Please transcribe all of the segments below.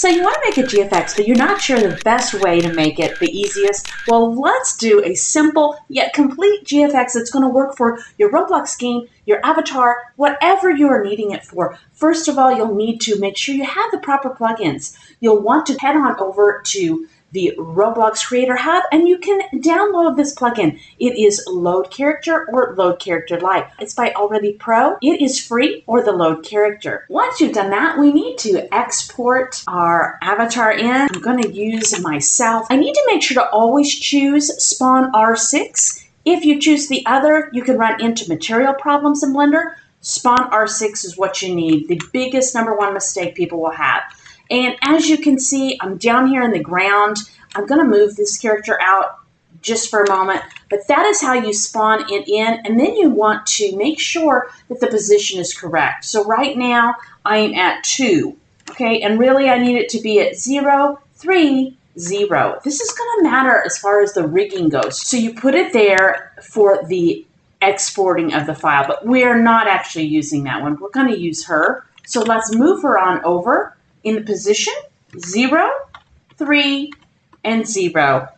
So you want to make a GFX, but you're not sure the best way to make it the easiest. Well, let's do a simple yet complete GFX that's going to work for your Roblox game, your avatar, whatever you are needing it for. First of all, you'll need to make sure you have the proper plugins. You'll want to head on over to the Roblox Creator Hub, and you can download this plugin. It is Load Character or Load Character Lite. It's by Already Pro. It is free, or the Load Character. Once you've done that, we need to export our avatar in. I'm going to use myself. I need to make sure to always choose Spawn R6. If you choose the other, you can run into material problems in Blender. Spawn R6 is what you need. The biggest #1 mistake people will have. And as you can see, I'm down here in the ground. I'm going to move this character out just for a moment, but that is how you spawn it in. And then you want to make sure that the position is correct. So right now I am at 2, okay? And really I need it to be at 0, 3, 0. This is going to matter as far as the rigging goes. So you put it there for the exporting of the file, but we're not actually using that one. We're going to use her. So let's move her on over. In the position, 0, 3, and 0.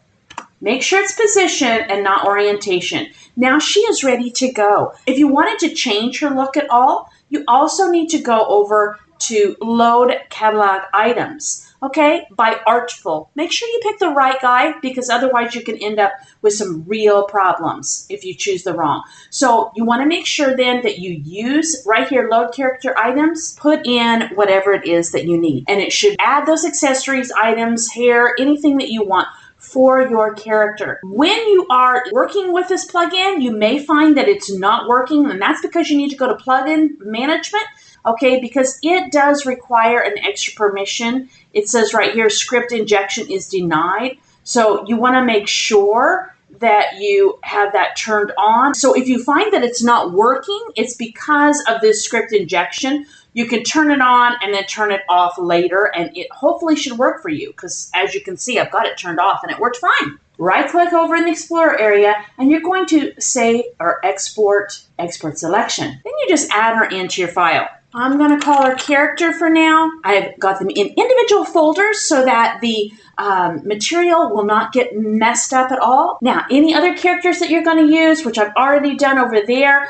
Make sure it's position and not orientation. Now she is ready to go. If you wanted to change her look at all, you also need to go over to Load Catalog Items, okay, by Artful. Make sure you pick the right guy, because otherwise you can end up with some real problems if you choose the wrong. So you want to make sure then that you use right here, Load Character Items, put in whatever it is that you need. And it should add those accessories, items, hair, anything that you want for your character. When you are working with this plugin, you may find that it's not working, and that's because you need to go to Plugin Management, okay, because it does require an extra permission. It says right here, script injection is denied. So you want to make sure that you have that turned on. So if you find that it's not working, it's because of this script injection. You can turn it on and then turn it off later, and it hopefully should work for you, because as you can see, I've got it turned off and it worked fine. Right click over in the Explorer area, and you're going to save or export selection. Then you just add her into your file. I'm going to call her character for now. I've got them in individual folders so that the material will not get messed up at all. Now, any other characters that you're going to use, which I've already done over there,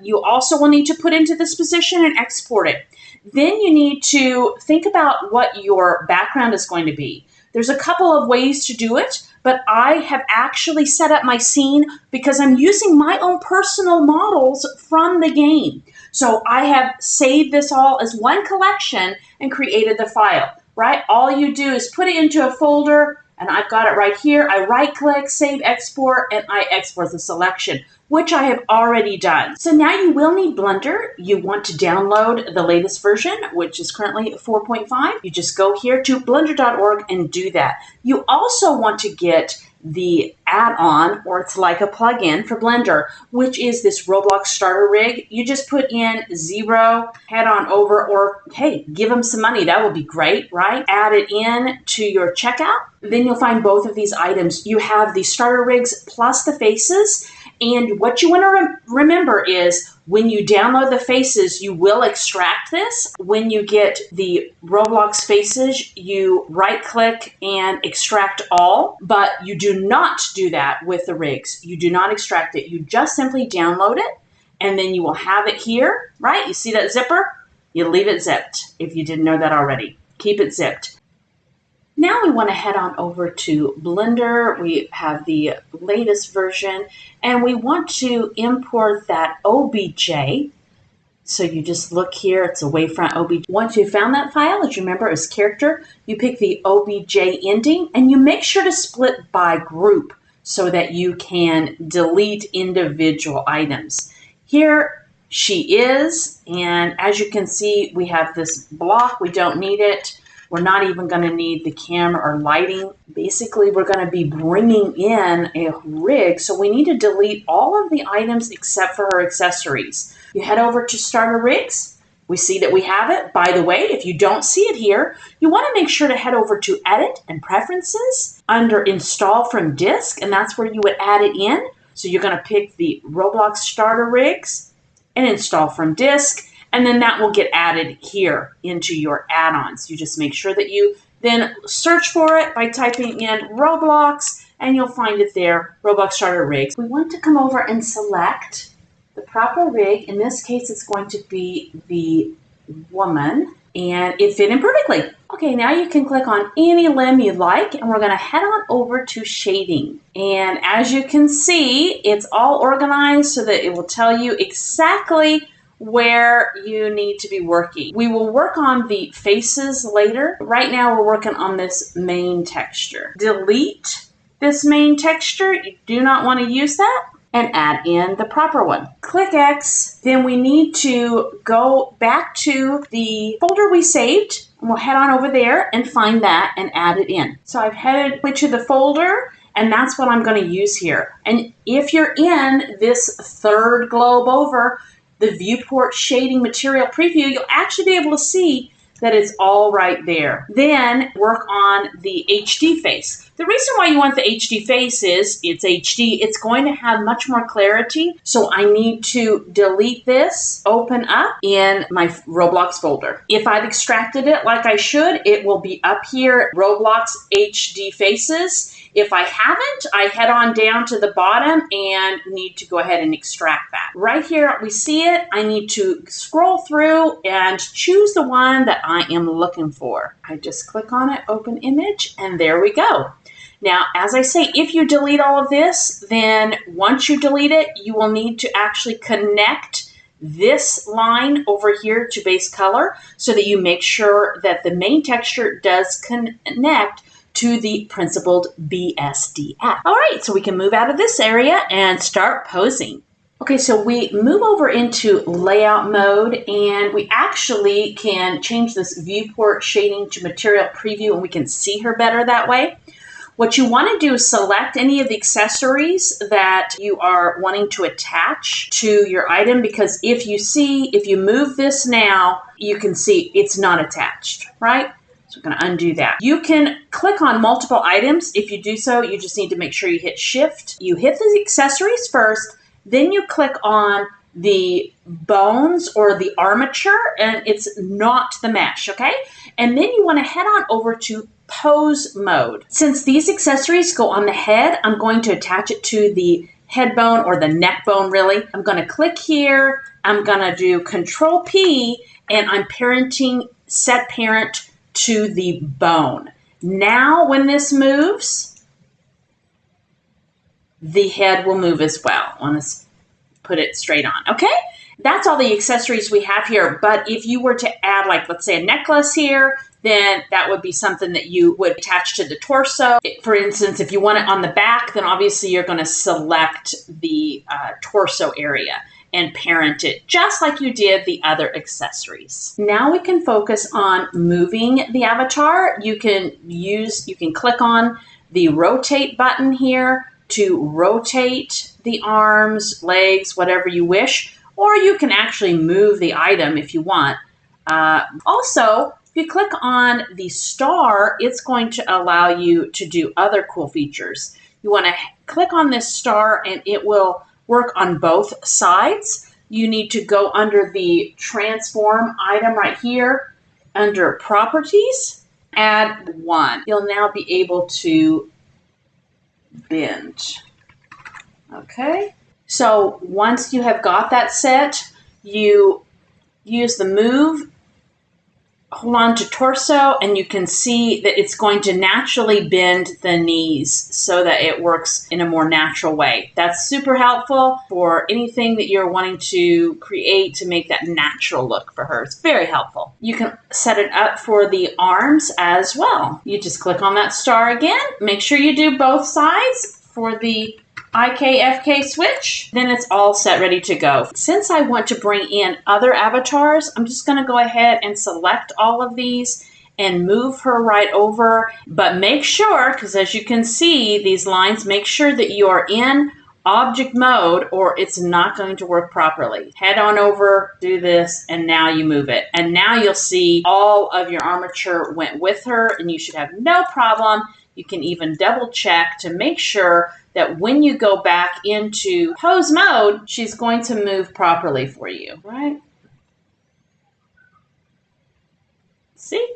you also will need to put into this position and export it. Then you need to think about what your background is going to be. There's a couple of ways to do it, but I have actually set up my scene because I'm using my own personal models from the game. So I have saved this all as one collection and created the file, right? All you do is put it into a folder, and I've got it right here. I right-click, save, export, and I export the selection, which I have already done. So now you will need Blender. You want to download the latest version, which is currently 4.5. You just go here to blender.org and do that. You also want to get the add-on, or it's like a plugin for Blender, which is this Roblox starter rig. You just put in 0, head on over, or hey, give them some money. That would be great, right? Add it in to your checkout. Then you'll find both of these items. You have the starter rigs plus the faces. And what you want to remember is when you download the faces, you will extract this. When you get the Roblox faces, you right-click and extract all, but you do not do that with the rigs. You do not extract it. You just simply download it, and then you will have it here, right? You see that zipper? You leave it zipped if you didn't know that already. Keep it zipped. Now we want to head on over to Blender. We have the latest version, and we want to import that OBJ. So you just look here, it's a wavefront OBJ. Once you've found that file, as you remember, as character, you pick the OBJ ending, and you make sure to split by group so that you can delete individual items. Here she is, and as you can see, we have this block. We don't need it. We're not even going to need the camera or lighting. Basically, we're going to be bringing in a rig, so we need to delete all of the items except for her accessories. You head over to Starter Rigs. We see that we have it. By the way, if you don't see it here, you want to make sure to head over to Edit and Preferences under Install from Disk, and that's where you would add it in. So you're going to pick the Roblox Starter Rigs and Install from Disk. and then that will get added here into your add-ons. You just make sure that you then search for it by typing in Roblox, and you'll find it there, Roblox Starter Rigs. We want to come over and select the proper rig. In this case, it's going to be the woman, and it fit in perfectly. Okay, now you can click on any limb you like, and we're going to head on over to shading. And as you can see, it's all organized so that it will tell you exactly where you need to be working. We will work on the faces later. Right now, we're working on this main texture. Delete this main texture. You do not want to use that, and add in the proper one. Click X, then we need to go back to the folder we saved, and we'll head on over there and find that and add it in. So I've headed to the folder, and that's what I'm going to use here. And if you're in this third globe over, the viewport shading material preview, you'll actually be able to see that it's all right there. Then work on the HD face. The reason why you want the HD face is it's HD. It's going to have much more clarity. So I need to delete this, open up in my Roblox folder. If I've extracted it like I should, it will be up here, Roblox HD faces. If I haven't, I head on down to the bottom and need to go ahead and extract that. Right here, we see it. I need to scroll through and choose the one that I am looking for. I just click on it, open image, and there we go. Now, as I say, if you delete all of this, then once you delete it, you will need to actually connect this line over here to base color so that you make sure that the main texture does connect to the principled BSDF. All right, so we can move out of this area and start posing. Okay, so we move over into layout mode, and we actually can change this viewport shading to material preview, and we can see her better that way. What you want to do is select any of the accessories that you are wanting to attach to your item, because if you move this now, you can see it's not attached, right? So we're going to undo that. You can click on multiple items. If you do so, you just need to make sure you hit Shift. You hit the accessories first, then you click on the bones or the armature, and it's not the mesh, okay? And then you want to head on over to pose mode. Since these accessories go on the head, I'm going to attach it to the head bone or the neck bone, really. I'm going to click here. I'm going to do Control P, and I'm set parent to the bone. Now, when this moves, the head will move as well. I want to put it straight on, okay? That's all the accessories we have here, but if you were to add, like, let's say a necklace here, then that would be something that you would attach to the torso. For instance, if you want it on the back, then obviously you're going to select the torso area and parent it just like you did the other accessories. Now we can focus on moving the avatar. You can click on the rotate button here to rotate the arms, legs, whatever you wish, or you can actually move the item if you want. Also, if you click on the star, it's going to allow you to do other cool features. You want to click on this star and it will work on both sides. You need to go under the transform item right here under properties, add one. You'll now be able to bend. Okay, so once you have got that set, you use the move, hold on to torso, and you can see that it's going to naturally bend the knees so that it works in a more natural way. That's super helpful for anything that you're wanting to create to make that natural look for her. It's very helpful. You can set it up for the arms as well. You just click on that star again. Make sure you do both sides for the IKFK switch, then it's all set, ready to go. Since I want to bring in other avatars, I'm just going to go ahead and select all of these and move her right over. But make sure, because as you can see, these lines, make sure that you are in object mode or it's not going to work properly. Head on over, do this, and now you move it. And now you'll see all of your armature went with her, and you should have no problem. You can even double check to make sure that when you go back into pose mode, she's going to move properly for you, right? See?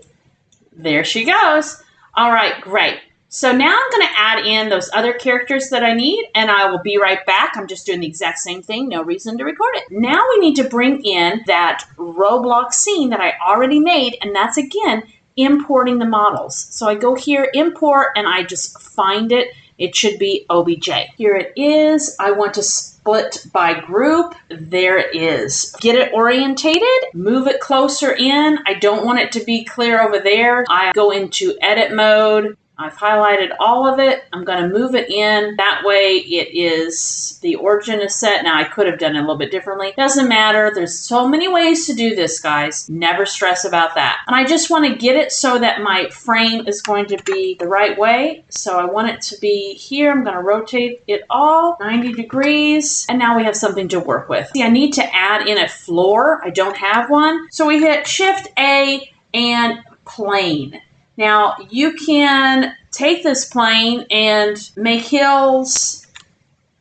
There she goes. All right, great. So now I'm going to add in those other characters that I need, and I will be right back. I'm just doing the exact same thing. No reason to record it. Now we need to bring in that Roblox scene that I already made, and that's, again, importing the models. So I go here, import, and I just find it. It should be OBJ. Here it is. I want to split by group. There it is. Get it orientated, move it closer in. I don't want it to be clear over there. I go into edit mode. I've highlighted all of it. I'm going to move it in. That way it is, the origin is set. Now I could have done it a little bit differently. Doesn't matter. There's so many ways to do this, guys. Never stress about that. And I just want to get it so that my frame is going to be the right way. So I want it to be here. I'm going to rotate it all 90 degrees. And now we have something to work with. See, I need to add in a floor. I don't have one. So we hit Shift A and plane. Now, you can take this plane and make hills,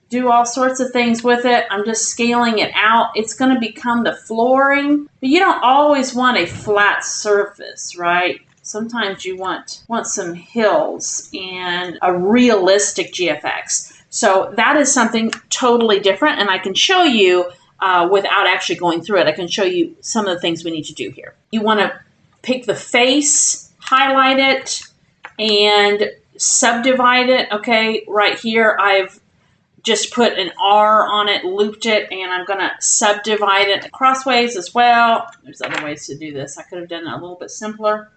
do all sorts of things with it. I'm just scaling it out. It's going to become the flooring, but you don't always want a flat surface, right? Sometimes you want some hills and a realistic GFX. So that is something totally different, and I can show you without actually going through it. I can show you some of the things we need to do here. You want to pick the face, highlight it, and subdivide it. Okay, right here I've just put an R on it, looped it, and I'm going to subdivide it crossways as well. There's other ways to do this. I could have done it a little bit simpler,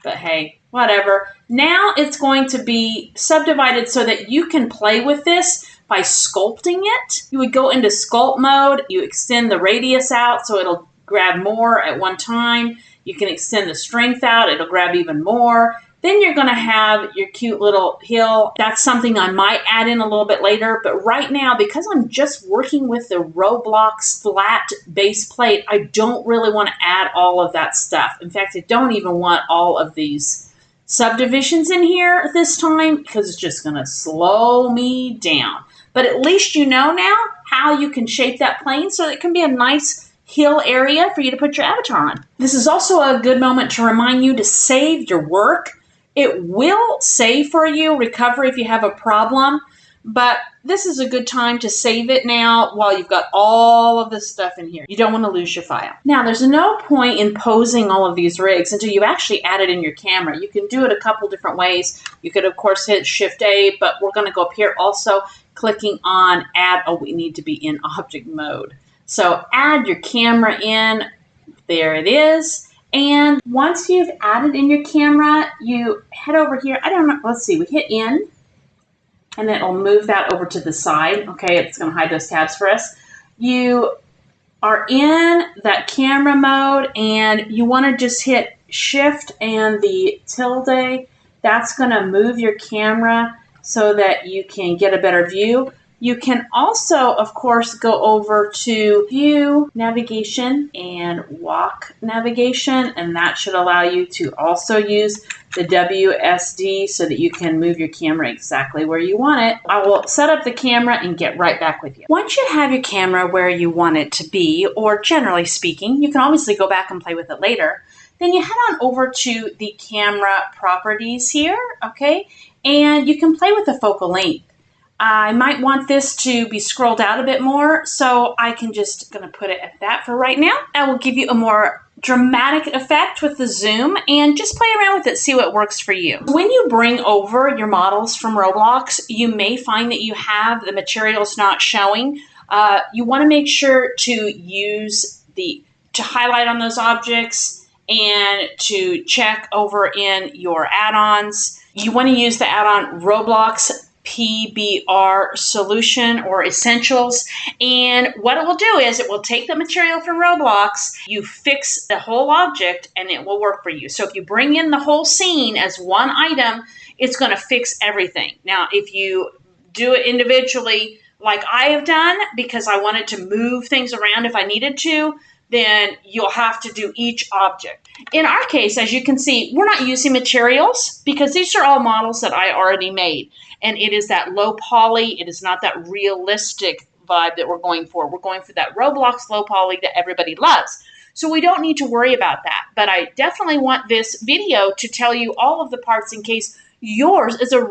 but hey, whatever. Now it's going to be subdivided so that you can play with this by sculpting it. You would go into sculpt mode. You extend the radius out so it'll grab more at one time. You can extend the strength out. It'll grab even more. Then you're going to have your cute little hill. That's something I might add in a little bit later. But right now, because I'm just working with the Roblox flat base plate, I don't really want to add all of that stuff. In fact, I don't even want all of these subdivisions in here this time because it's just going to slow me down. But at least you know now how you can shape that plane so it can be a nice hill area for you to put your avatar on. This is also a good moment to remind you to save your work. It will save for you, recover if you have a problem, but this is a good time to save it now while you've got all of this stuff in here. You don't want to lose your file. Now, there's no point in posing all of these rigs until you actually add it in your camera. You can do it a couple different ways. You could, of course, hit Shift A, but we're going to go up here also, clicking on Add. Oh, we need to be in object mode. So add your camera in. There it is. And once you've added in your camera, you head over here. I don't know. Let's see. We hit in, and it'll move that over to the side. Okay, it's going to hide those tabs for us. You are in that camera mode, and you want to just hit Shift and the tilde. That's going to move your camera so that you can get a better view. You can also, of course, go over to View Navigation and Walk Navigation, and that should allow you to also use the WSD so that you can move your camera exactly where you want it. I will set up the camera and get right back with you. Once you have your camera where you want it to be, or generally speaking, you can obviously go back and play with it later. Then you head on over to the camera properties here, okay? And you can play with the focal length. I might want this to be scrolled out a bit more, so I can just gonna put it at that for right now. I will give you a more dramatic effect with the zoom and just play around with it, see what works for you. When you bring over your models from Roblox, you may find that you have the materials not showing. You wanna make sure to use to highlight on those objects and to check over in your add-ons. You wanna use the add-on Roblox PBR solution or essentials, and what it will do is it will take the material from Roblox, you fix the whole object, and it will work for you. So if you bring in the whole scene as one item, it's going to fix everything. Now if you do it individually like I have done, because I wanted to move things around if I needed to, then you'll have to do each object. In our case, as you can see, we're not using materials because these are all models that I already made. And it is that low poly. It is not that realistic vibe that we're going for. We're going for that Roblox low poly that everybody loves. So we don't need to worry about that. But I definitely want this video to tell you all of the parts in case yours is a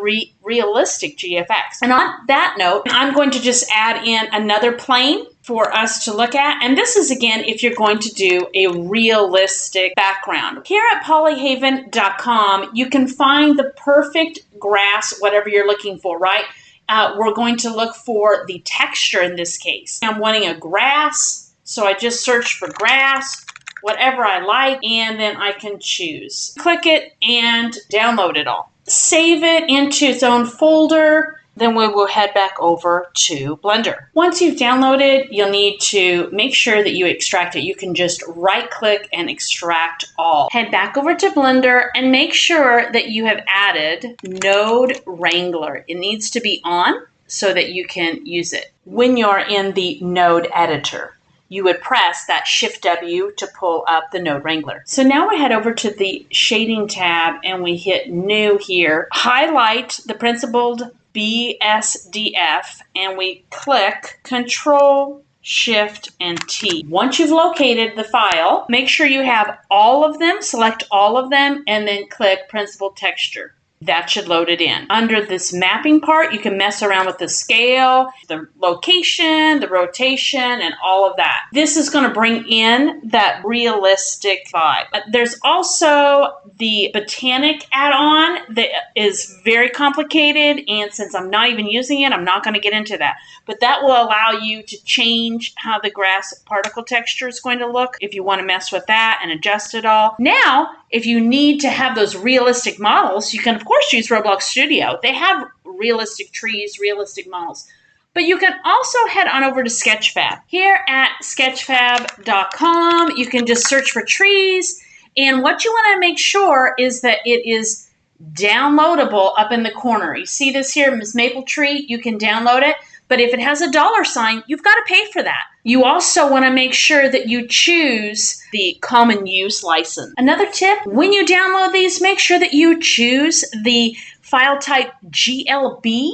realistic GFX. And on that note, I'm going to just add in another plane for us to look at. And this is, again, if you're going to do a realistic background. Here at polyhaven.com, you can find the perfect grass, whatever you're looking for, right? We're going to look for the texture in this case. I'm wanting a grass, so I just search for grass, whatever I like, and then I can choose. Click it and download it all. Save it into its own folder. Then we will head back over to Blender. Once you've downloaded, you'll need to make sure that you extract it. You can just right-click and extract all. Head back over to Blender and make sure that you have added Node Wrangler. It needs to be on so that you can use it. When you're in the Node editor, you would press that Shift W to pull up the Node Wrangler. So now we head over to the Shading tab and we hit New here. Highlight the principled BSDF and we click Control, Shift, and T. Once you've located the file, make sure you have all of them, select all of them, and then click Principled Texture. That should load it in. Under this mapping part, you can mess around with the scale, the location, the rotation, and all of that. This is going to bring in that realistic vibe. There's also the Botanic add-on that is very complicated, and since I'm not even using it, I'm not going to get into that. But that will allow you to change how the grass particle texture is going to look if you want to mess with that and adjust it all. Now, if you need to have those realistic models, you can, of course, use Roblox Studio. They have realistic trees, realistic models. But you can also head on over to Sketchfab. Here at sketchfab.com, you can just search for trees. And what you want to make sure is that it is downloadable up in the corner. You see this here, Miss Maple Tree? You can download it. But if it has a $sign, you've got to pay for that. You also want to make sure that you choose the common use license. Another tip, when you download these, make sure that you choose the file type GLB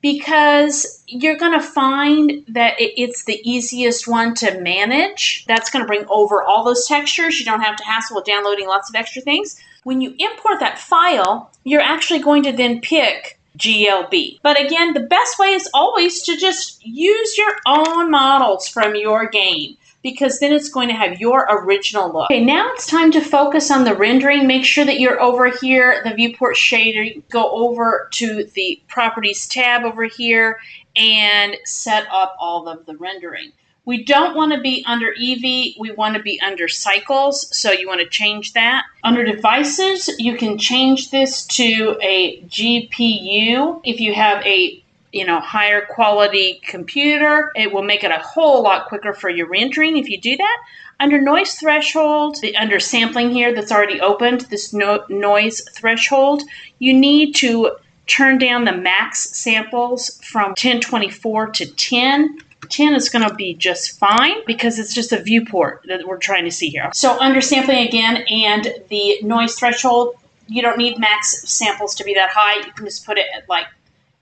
because you're going to find that it's the easiest one to manage. That's going to bring over all those textures. You don't have to hassle with downloading lots of extra things. When you import that file, you're actually going to then pick GLB. But again, the best way is always to just use your own models from your game because then it's going to have your original look. Okay, now it's time to focus on the rendering. Make sure that you're over here, the viewport shader, go over to the properties tab over here and set up all of the rendering. We don't want to be under Eevee, we want to be under cycles, so you want to change that. Under devices, you can change this to a GPU. If you have a higher quality computer, it will make it a whole lot quicker for your rendering if you do that. Under noise threshold, under sampling here that's already opened, this noise threshold, you need to turn down the max samples from 1024 to 10. 10 is going to be just fine because it's just a viewport that we're trying to see here. So under sampling again and the noise threshold, you don't need max samples to be that high. You can just put it at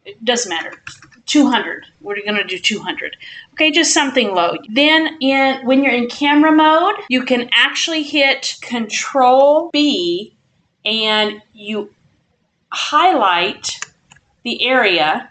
it doesn't matter, 200. We're going to do 200. Okay, just something low. Then when you're in camera mode, you can actually hit Control B and you highlight the area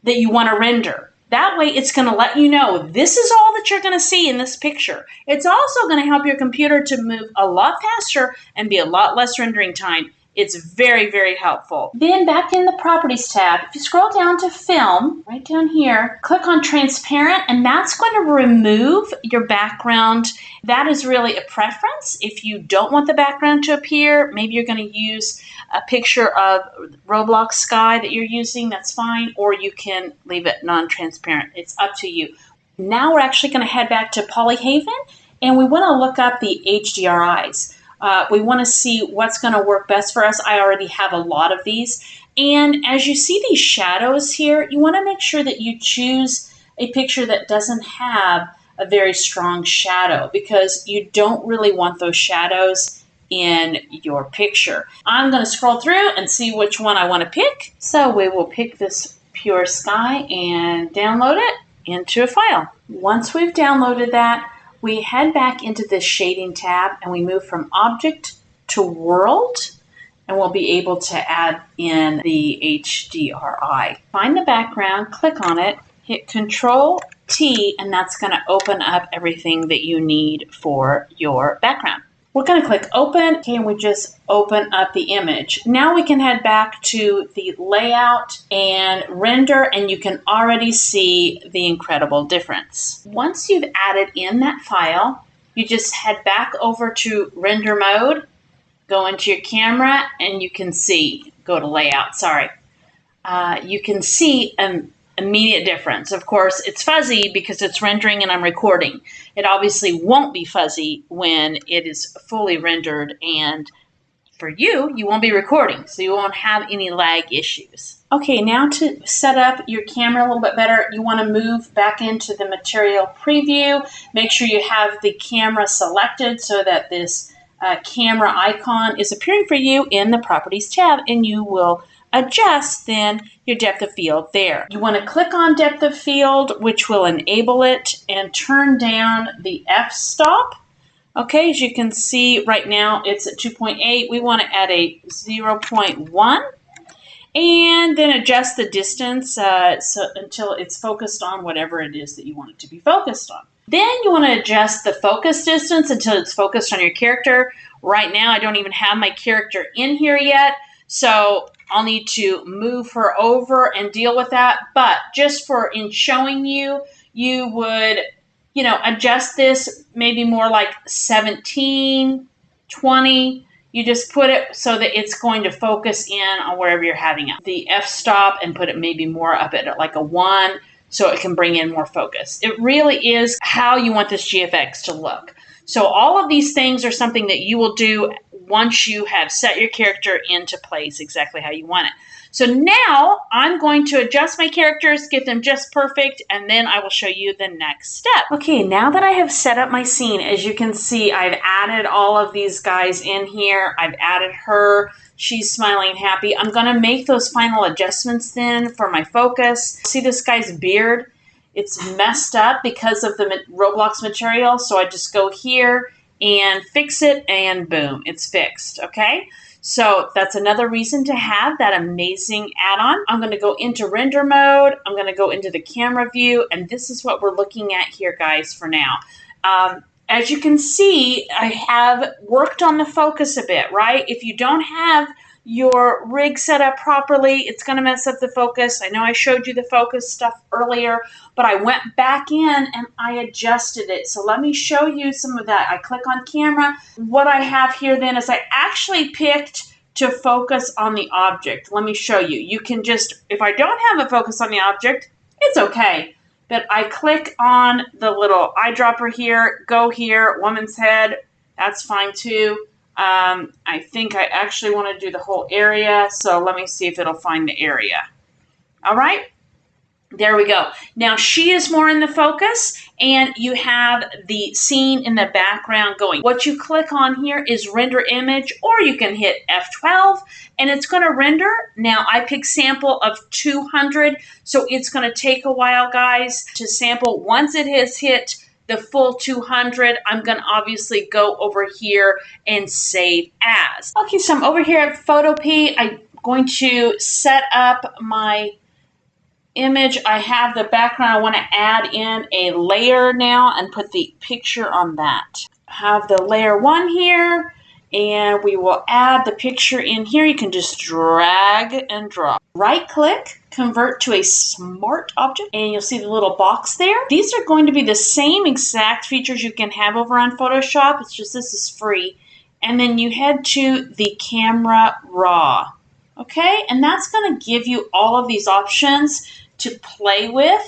that you want to render. That way it's going to let you know this is all that you're going to see in this picture. It's also going to help your computer to move a lot faster and be a lot less rendering time. It's very, very helpful. Then back in the Properties tab, if you scroll down to Film, right down here, click on Transparent, and that's going to remove your background. That is really a preference. If you don't want the background to appear, maybe you're going to use a picture of Roblox sky that you're using, that's fine, or you can leave it non-transparent. It's up to you. Now we're actually going to head back to Polyhaven, and we want to look up the HDRIs. We want to see what's going to work best for us. I already have a lot of these. And as you see these shadows here, you want to make sure that you choose a picture that doesn't have a very strong shadow because you don't really want those shadows in your picture. I'm going to scroll through and see which one I want to pick. So we will pick this pure sky and download it into a file. Once we've downloaded that, we head back into this shading tab and we move from object to world, and we'll be able to add in the HDRI. Find the background, click on it, hit Control T, and that's going to open up everything that you need for your background. We're going to click open, okay, and we just open up the image. Now we can head back to the layout and render, and you can already see the incredible difference. Once you've added in that file, you just head back over to render mode, go into your camera, and you can see, go to layout, sorry. You can see an immediate difference. Of course, it's fuzzy because it's rendering and I'm recording. It obviously won't be fuzzy when it is fully rendered, and for you, you won't be recording, so you won't have any lag issues. Okay, now to set up your camera a little bit better, you want to move back into the material preview. Make sure you have the camera selected so that this camera icon is appearing for you in the Properties tab, and you will adjust then your depth of field there. You want to click on depth of field, which will enable it, and turn down the f-stop. Okay, as you can see right now it's at 2.8. We want to add a 0.1 and then adjust the distance until it's focused on whatever it is that you want it to be focused on. Then you want to adjust the focus distance until it's focused on your character. Right now I don't even have my character in here yet, so I'll need to move her over and deal with that. But just for in showing you, you would, adjust this maybe more like 17, 20. You just put it so that it's going to focus in on wherever you're having it. The f-stop, and put it maybe more up at like a 1 so it can bring in more focus. It really is how you want this GFX to look. So all of these things are something that you will do once you have set your character into place exactly how you want it. So now I'm going to adjust my characters, get them just perfect, and then I will show you the next step. Okay, now that I have set up my scene, as you can see, I've added all of these guys in here. I've added her. She's smiling happy. I'm going to make those final adjustments then for my focus. See this guy's beard? It's messed up because of the Roblox material, so I just go here and fix it, and boom, it's fixed, okay? So that's another reason to have that amazing add-on. I'm going to go into render mode. I'm going to go into the camera view, and this is what we're looking at here, guys, for now. As you can see, I have worked on the focus a bit, right? If you don't have your rig set up properly, it's going to mess up the focus. I know I showed you the focus stuff earlier, but I went back in and I adjusted it. So let me show you some of that. I click on camera. What I have here then is I actually picked to focus on the object. Let me show you. You can just, if I don't have a focus on the object, it's okay. But I click on the little eyedropper here, go here, woman's head, that's fine too. I think I actually want to do the whole area, so let me see if it'll find the area. All right, there we go. Now she is more in the focus, and you have the scene in the background going. What you click on here is render image, or you can hit F12, and it's going to render. Now I pick sample of 200, so it's going to take a while, guys, to sample. Once it has hit the full 200, I'm going to obviously go over here and save as. Okay, so I'm over here at Photopea. I'm going to set up my image. I have the background. I want to add in a layer now and put the picture on that. I have the layer 1 here, and we will add the picture in here. You can just drag and drop. Right click, convert to a smart object, and you'll see the little box there. These are going to be the same exact features you can have over on Photoshop. It's just this is free. And then you head to the camera raw. Okay, and that's going to give you all of these options to play with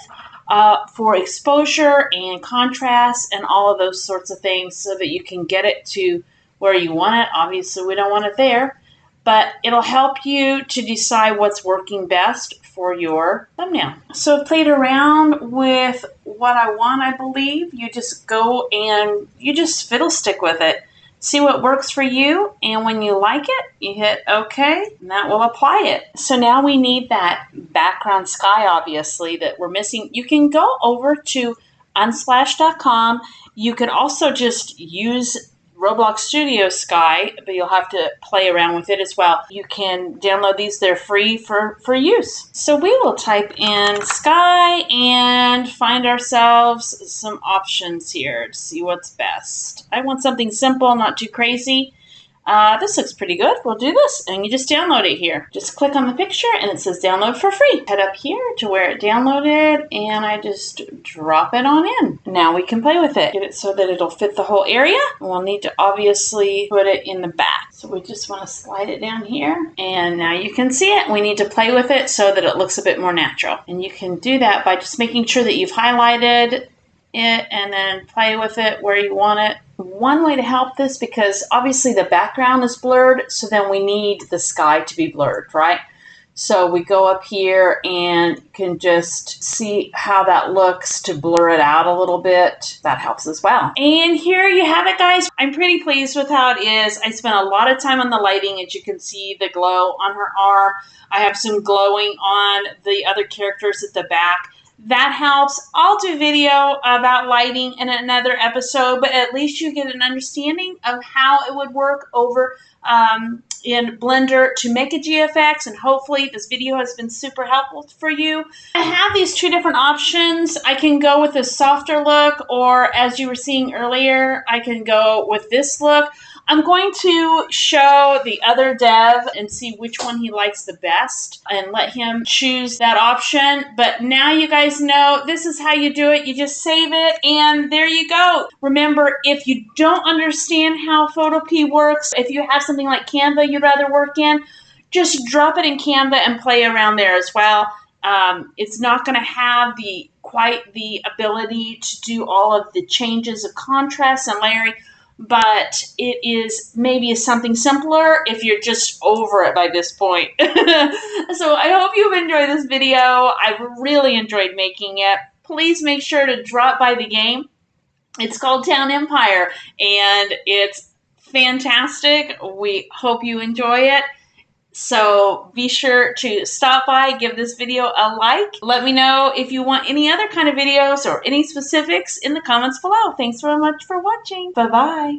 for exposure and contrast and all of those sorts of things so that you can get it to where you want it. Obviously, we don't want it there, but it'll help you to decide what's working best for your thumbnail. So I've played around with what I want, I believe. You just go and you just fiddlestick with it. See what works for you, and when you like it, you hit OK, and that will apply it. So now we need that background sky, obviously, that we're missing. You can go over to Unsplash.com. You can also just use Roblox Studio Sky, but you'll have to play around with it as well. You can download these. They're free for use. So we will type in Sky and find ourselves some options here to see what's best. I want something simple, not too crazy. This looks pretty good. We'll do this, and you just download it here. Just click on the picture, and it says download for free. Head up here to where it downloaded, and I just drop it on in. Now we can play with it. Get it so that it'll fit the whole area. We'll need to obviously put it in the back. So we just want to slide it down here, and now you can see it. We need to play with it so that it looks a bit more natural. And you can do that by just making sure that you've highlighted it and then play with it where you want it. One way to help this, because obviously the background is blurred, so then we need the sky to be blurred, right? So we go up here and can just see how that looks to blur it out a little bit. That helps as well. And here you have it, guys. I'm pretty pleased with how it is. I spent a lot of time on the lighting. As you can see, the glow on her arm. I have some glowing on the other characters at the back. That helps. I'll do video about lighting in another episode, but at least you get an understanding of how it would work over in Blender to make a GFX, and hopefully this video has been super helpful for you. I have these two different options. I can go with a softer look, or as you were seeing earlier, I can go with this look. I'm going to show the other dev and see which one he likes the best and let him choose that option. But now you guys know this is how you do it. You just save it and there you go. Remember, if you don't understand how Photopea works, if you have something like Canva you'd rather work in, just drop it in Canva and play around there as well. It's not going to have quite the ability to do all of the changes of contrast and layering, but it is maybe something simpler if you're just over it by this point. So I hope you've enjoyed this video. I've really enjoyed making it. Please make sure to drop by the game. It's called Town Empire, and it's fantastic. We hope you enjoy it. So be sure to stop by, give this video a like. Let me know if you want any other kind of videos or any specifics in the comments below. Thanks very much for watching. Bye-bye.